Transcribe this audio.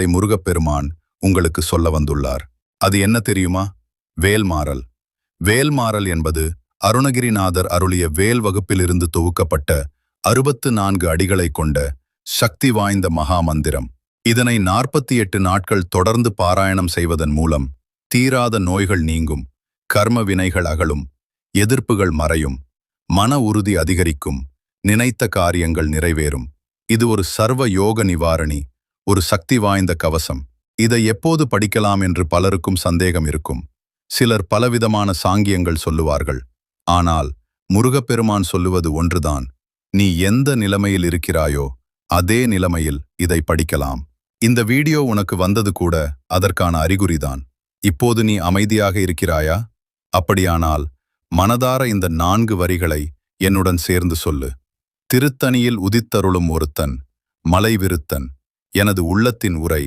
முருகப்பெருமான் உங்களுக்கு சொல்ல வந்துள்ளார். அது என்ன தெரியுமா? வேல்மாறல். வேல்மாறல் என்பது அருணகிரிநாதர் அருளிய வேல் வகுப்பிலிருந்து தொகுக்கப்பட்ட 64 அடிகளை கொண்ட சக்தி வாய்ந்த மகா மந்திரம். இதனை 48 நாட்கள் தொடர்ந்து பாராயணம் செய்வதன் மூலம் தீராத நோய்கள் நீங்கும், கர்ம வினைகள் அகலும், எதிர்ப்புகள் மறையும், மன உறுதி அதிகரிக்கும், நினைத்த காரியங்கள் நிறைவேறும். இது ஒரு சர்வ யோக நிவாரணி, ஒரு சக்தி வாய்ந்த கவசம். இதை எப்போது படிக்கலாம் என்று பலருக்கும் சந்தேகம் இருக்கும். சிலர் பலவிதமான சாங்கியங்கள் சொல்லுவார்கள். ஆனால் முருகப்பெருமான் சொல்லுவது ஒன்றுதான். நீ எந்த நிலைமையில் இருக்கிறாயோ அதே நிலைமையில் இதை படிக்கலாம். இந்த வீடியோ உனக்கு வந்தது கூட அதற்கான அறிகுறிதான். இப்போது நீ அமைதியாக இருக்கிறாயா? அப்படியானால் மனதார இந்த 4 வரிகளை என்னுடன் சேர்ந்து சொல்லு. திருத்தணியில் உதித்தருளும் ஒருத்தன், மலை விருத்தன், எனது உள்ளத்தின் உரை,